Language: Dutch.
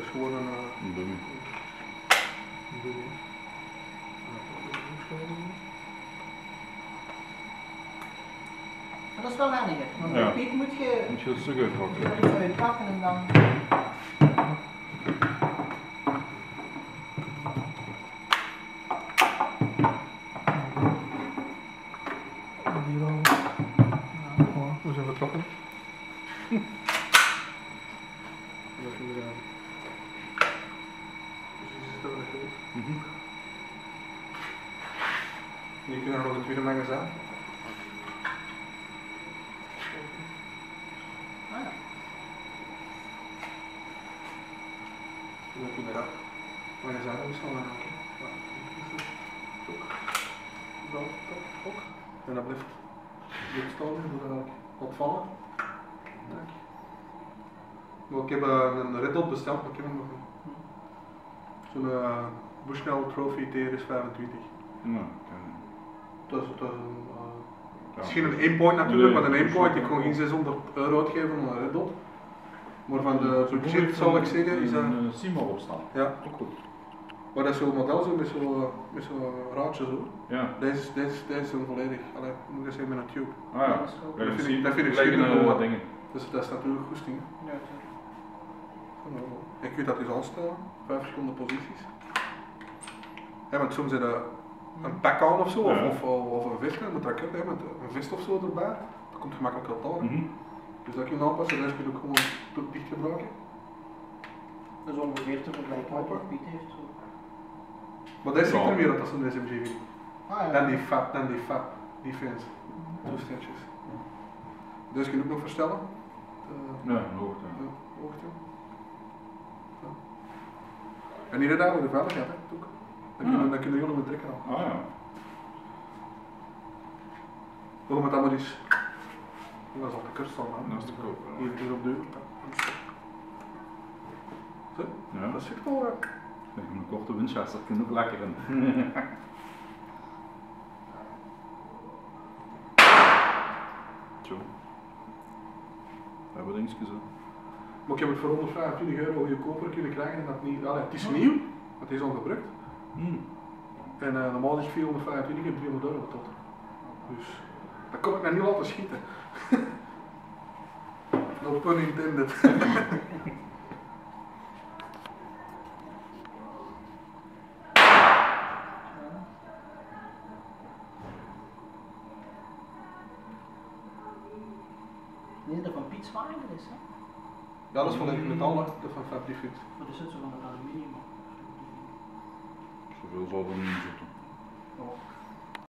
is gewoon een dummy. Een dummy. Maar dat is wel handiger, want bij Piet moet je een stuk uitpakken. iets uitpakken en dan... Hier al. We zijn vertrokken. Dat is inderdaad. Precies is dat wel goed. Hier kunnen we nog een tweede magazijn. Dan kunnen we dat magazijn ook snel aanhaken. Ook. En dat blijft dit staan, doe dat wat vallen. Maar ik heb een Red Dot besteld, maar ik heb hem nog zo'n Bushnell Trophy TRS 25. Ja, Dat is misschien een aimpoint natuurlijk, maar een aimpoint, ik kon geen €600 uitgeven om een Red Dot. Maar van de budget zal ik zeggen is dat... een Simon opstaan. Ja. Ook goed. Maar dat is zo'n model zo met zo'n raadje zo. Ja. Deze is een volledig, allee, moet ik zeggen met een tube. Ah ja, Dat vind ik schitterend. schitterend. Dingen. Dus dat is natuurlijk goesting. Ja, Ik weet dat dus aanstellen, 5 verschillende posities. Ja, want soms zit een pak aan of zo, of een vest, met dat met een vest of zo erbij. Dat komt gemakkelijk uit aan. Dus dat kun je aanpassen, de rest kun je ook gewoon dicht gebruiken. dat is ongeveer te vergelijken met wat Piet heeft. Zo. Maar dat zit er meer dat zo'n SMG vindt. Ah, ja. Dan die fat, die fans. Toestandjes. Dus kun je ook nog verstellen. Ja, een hoogte. Hoogte. Ja. En hier daar de veiligheid, hè, ook. Dan kunnen jullie met trekken al. Ah ja. We gaan met dat maar eens. Dat is al de kust staan, hè. Dat is de koop. Hier op de deur. Zo, Ja. dat zit al. Een korte Winchester kan ook lekker in. Zo. Dat hebben we dingetjes zo. Maar ik heb het voor €125 goedkoper kunnen krijgen en dat niet. Allee, het is nieuw, het is ongebruikt. En normaal is 425 en €300 tot. Dus dat kon ik nou niet laten schieten. No pun intended. Nee, dat van Piet zwaarder is, hè? Ja, dat is volledig metal, hè. Dat van Fabrifit. Maar dat zit zo van het aluminium. Zoveel zal er niet zitten. Ja.